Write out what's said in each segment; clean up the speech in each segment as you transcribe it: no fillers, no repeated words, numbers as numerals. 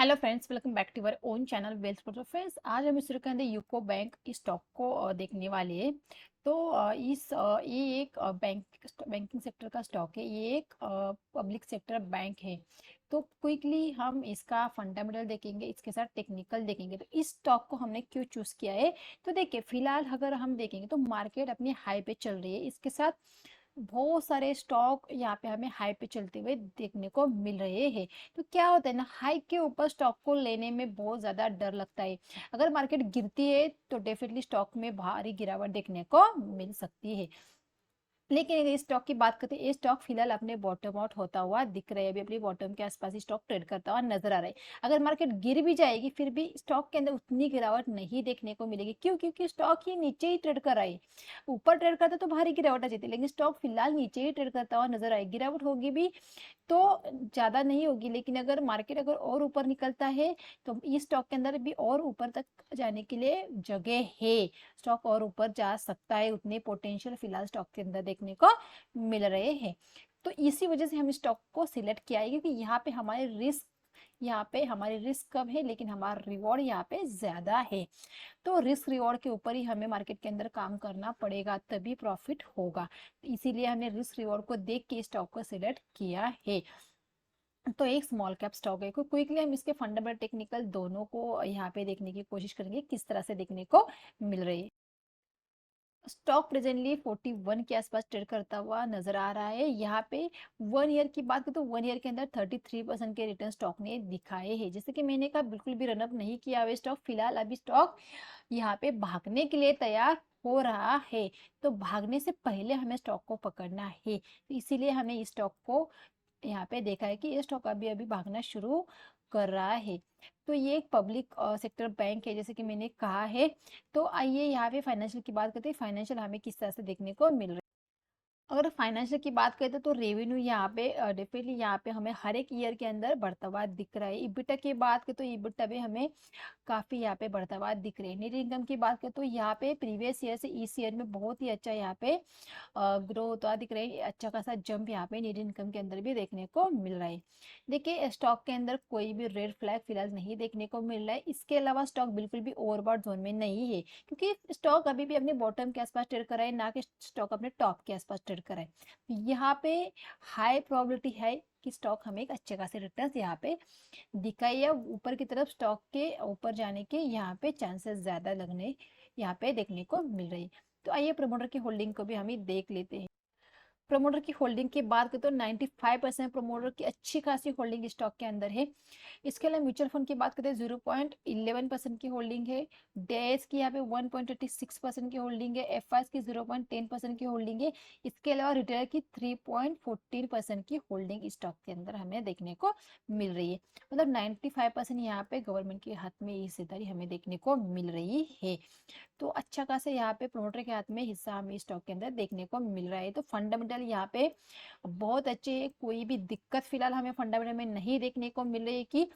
Hello friends, welcome back to our own channel Wealth Proto. Friends, आज हम इस video के अंदर यूको बैंक इस स्टॉक को देखने वाले हैं। तो ये एक बैंकिंग सेक्टर का स्टॉक है। ये एक पब्लिक सेक्टर बैंक है। तो क्विकली हम इसका फंडामेंटल देखेंगे, इसके साथ टेक्निकल देखेंगे। तो इस स्टॉक को हमने क्यों चूज किया है, तो देखिए फिलहाल अगर हम देखेंगे तो मार्केट अपनी हाई पे चल रही है। इसके साथ बहुत सारे स्टॉक यहाँ पे हमें हाई पे चलते हुए देखने को मिल रहे हैं। तो क्या होता है ना, हाई के ऊपर स्टॉक को लेने में बहुत ज्यादा डर लगता है। अगर मार्केट गिरती है तो डेफिनेटली स्टॉक में भारी गिरावट देखने को मिल सकती है। लेकिन अगर इस स्टॉक की बात करते हैं, ये स्टॉक फिलहाल अपने बॉटम आउट होता हुआ दिख रहा है। अभी अपनी बॉटम के आसपास ही स्टॉक ट्रेड करता हुआ नजर आ रहा है। अगर मार्केट गिर भी जाएगी फिर भी स्टॉक के अंदर उतनी गिरावट नहीं देखने को मिलेगी। क्यों? क्योंकि स्टॉक ही नीचे ही ट्रेड कर रहा है। ऊपर ट्रेड करता तो भारी गिरावट आ जाती है, लेकिन स्टॉक फिलहाल नीचे ही ट्रेड करता हुआ नजर आए। गिरावट होगी भी तो ज्यादा नहीं होगी, लेकिन अगर मार्केट अगर और ऊपर निकलता है तो इस स्टॉक के अंदर भी और ऊपर तक जाने के लिए जगह है। स्टॉक और ऊपर जा सकता है, उतने पोटेंशियल फिलहाल स्टॉक के अंदर देखने को मिल रहे हैं। तो इसी वजह से हम स्टॉक को सिलेक्ट किया है, क्योंकि यहाँ पे हमारी रिस्क कम है लेकिन हमारा रिवॉर्ड यहाँ पे ज्यादा है। तो रिस्क रिवॉर्ड के ऊपर ही हमें मार्केट के अंदर काम करना पड़ेगा, तभी प्रॉफिट होगा। इसीलिए हमने रिस्क रिवॉर्ड को देख के स्टॉक को सिलेक्ट किया है। तो एक स्मॉल कैप स्टॉक है। क्विकली हम इसके फंडामेंटल टेक्निकल दोनों को यहाँ पे देखने की कोशिश करेंगे, किस तरह से देखने को मिल रही है। स्टॉक प्रेजेंटली 41 के आसपास ट्रेड करता हुआ नजर आ रहा है। यहाँ पे 1 ईयर की बात करें तो 1 ईयर के अंदर 33% के रिटर्न स्टॉक ने दिखाए हैं। जैसे कि मैंने कहा, बिल्कुल भी रनअप नहीं किया हुआ स्टॉक। फिलहाल अभी स्टॉक यहाँ पे भागने के लिए तैयार हो रहा है। तो भागने से पहले हमें स्टॉक को पकड़ना है, तो इसीलिए हमें इस स्टॉक को यहाँ पे देखा है कि ये स्टॉक अभी अभी भागना शुरू कर रहा है। तो ये एक पब्लिक सेक्टर बैंक है, जैसे कि मैंने कहा है। तो आइए यहाँ पे फाइनेंशियल की बात करते हैं। फाइनेंशियल हमें किस तरह से देखने को मिल रहा है। अगर फाइनेंशियल की बात करें तो रेवेन्यू यहाँ पे डेफिनेटली यहाँ पे हमें हर एक ईयर के अंदर बढ़ता हुआ दिख रहा है। इबिटा की बात करें तो इबिटा भी हमें काफी यहाँ पे बढ़ता हुआ दिख रही है। नेट इनकम की बात करें तो यहाँ पे प्रीवियस ईयर से इस ईयर में बहुत ही अच्छा यहाँ पे ग्रो होता दिख रहा है। अच्छा खासा जंप यहाँ पे नेट इनकम के अंदर भी देखने को मिल रहा है। देखिए, स्टॉक के अंदर कोई भी रेड फ्लैग फिलहाल नहीं देखने को मिल रहा है। इसके अलावा स्टॉक बिल्कुल भी ओवरबॉट जोन में नहीं है, क्योंकि स्टॉक अभी भी अपने बॉटम के आसपास ट्रेड कर रहा है, ना कि स्टॉक अपने टॉप के आसपास ट्रेड कर रहा है। यहाँ पे हाई प्रोबेबिलिटी है कि स्टॉक हमें एक अच्छे खासे रिटर्न यहाँ पे दिखाई, या ऊपर की तरफ स्टॉक के ऊपर जाने के यहाँ पे चांसेस ज्यादा लगने यहाँ पे देखने को मिल रही। तो आइए प्रमोटर की होल्डिंग को भी हम देख लेते हैं। प्रमोटर की होल्डिंग की बात करें तो 95% प्रमोटर की अच्छी खासी होल्डिंग स्टॉक के अंदर है। इसके अलावा म्यूचुअल फंड की बात करते हैं, 0.11% की होल्डिंग है। डेस की यहाँ पे 1.36% की होल्डिंग है। एफ की 0.10% की होल्डिंग है। इसके अलावा रिटेलर की 3.14% की होल्डिंग स्टॉक के अंदर हमें देखने को मिल रही है। मतलब 95% यहाँ पे गवर्नमेंट के हाथ में हिस्सेदारी हमें देखने को मिल रही है। तो अच्छा खासा यहाँ पे प्रोमोटर के हाथ में हिस्सा हमें स्टॉक के अंदर देखने को मिल रहा है। तो फंडामेंटल यहाँ पे बहुत अच्छे है, कोई भी दिक्कत फिलहाल हमें फंडामेंटल में नहीं देखने को मिल रही है। कि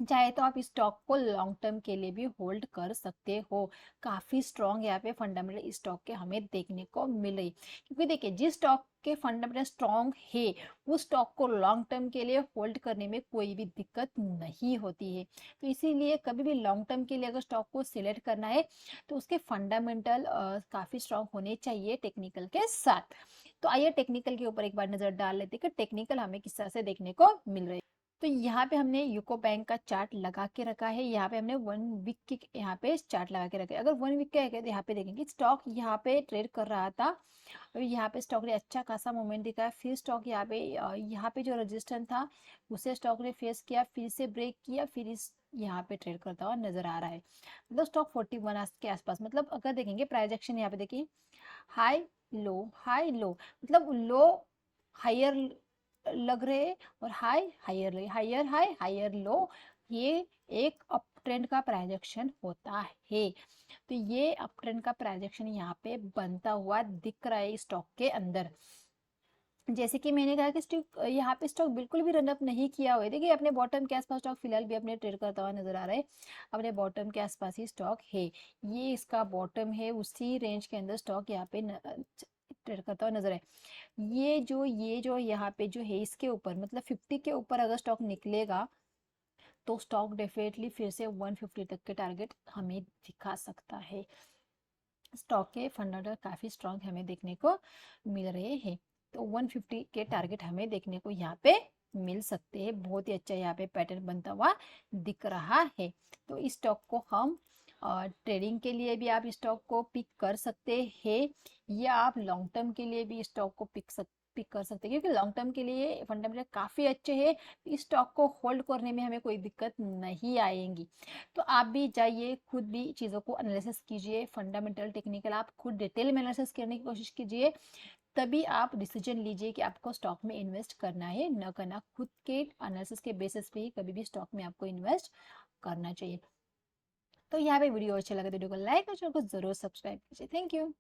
चाहे तो आप इस स्टॉक को लॉन्ग टर्म के लिए भी होल्ड कर सकते हो। काफी स्ट्रॉन्ग यहाँ पे फंडामेंटल स्टॉक के हमें देखने को मिल रही, क्योंकि देखिए जिस स्टॉक के फंडामेंटल स्ट्रॉन्ग है उस स्टॉक को लॉन्ग टर्म के लिए होल्ड करने में कोई भी दिक्कत नहीं होती है। तो इसीलिए कभी भी लॉन्ग टर्म के लिए अगर स्टॉक को सिलेक्ट करना है तो उसके फंडामेंटल काफी स्ट्रॉन्ग होने चाहिए टेक्निकल के साथ। तो आइए टेक्निकल के ऊपर एक बार नजर डाल लेते हैं कि टेक्निकल हमें किस तरह से देखने को मिल रही है। तो यहाँ पे हमने यूको बैंक का चार्ट लगा के रखा है। यहाँ पे हमने 1 वीक की यहाँ पे चार्ट लगा के रखा है। अगर 1 वीक का है तो यहाँ पे देखेंगे स्टॉक यहाँ पे ट्रेड कर रहा था। और यहाँ पे स्टॉक ने अच्छा खासा मूवमेंट दिखाया। फिर स्टॉक यहाँ पे जो रजिस्टेंस था उसे स्टॉक ने फेस किया, फिर से ब्रेक किया, फिर इस यहाँ पे ट्रेड करता हुआ नजर आ रहा है। मतलब स्टॉक 41 के आसपास, मतलब अगर देखेंगे प्राइस एक्शन यहाँ पे देखिए, हाई हाई लो, मतलब लो हायर लग रहे हैं और high higher higher high higher low. ये एक अप ट्रेंड का प्राइजेक्शन होता है। तो ये अप ट्रेंड का प्राइजेक्शन यहाँ पे बनता हुआ दिख रहा है स्टॉक के अंदर। जैसे कि मैंने कहा कि स्टॉक यहाँ पे स्टॉक बिल्कुल भी रनअप नहीं किया हुआ है। देखिए अपने बॉटम के आसपास स्टॉक फिलहाल भी अपने ट्रेड करता हुआ नजर आ रहा है। अपने बॉटम के आसपास ही स्टॉक है। ये इसका बॉटम है, उसी रेंज के अंदर स्टॉक यहाँ पे ट्रेड करता हुआ नजर है। ये जो यहाँ पे जो है इसके ऊपर, मतलब 50 के ऊपर अगर स्टॉक निकलेगा तो स्टॉक डेफिनेटली फिर से 150 तक के टारगेट हमें दिखा सकता है। स्टॉक के फंडामेंटल काफ़ी स्ट्रांग हमें देखने को मिल रहे हैं। तो 150 के टारगेट हमें देखने को यहाँ पे मिल सकते हैं। बहुत ही अच्छा यहाँ पे पैटर्न बनता हुआ दिख रहा है। तो इस स्टॉक को हम ट्रेडिंग के लिए भी आप स्टॉक को पिक कर सकते हैं, या आप लॉन्ग टर्म के लिए भी स्टॉक को पिक कर सकते हैं, क्योंकि लॉन्ग टर्म के लिए फंडामेंटल काफ़ी अच्छे हैं। इस स्टॉक को होल्ड करने में हमें कोई दिक्कत नहीं आएगी। तो आप भी जाइए, खुद भी चीज़ों को एनालिसिस कीजिए, फंडामेंटल टेक्निकल आप खुद डिटेल में एनालिसिस करने की कोशिश कीजिए, तभी आप डिसीजन लीजिए कि आपको स्टॉक में इन्वेस्ट करना है न करना। खुद के एनालिसिस के बेसिस पे ही कभी भी स्टॉक में आपको इन्वेस्ट करना चाहिए। तो यहाँ पे वीडियो अच्छा लगा तो वीडियो को लाइक और चैनल को जरूर सब्सक्राइब कीजिए। Thank you.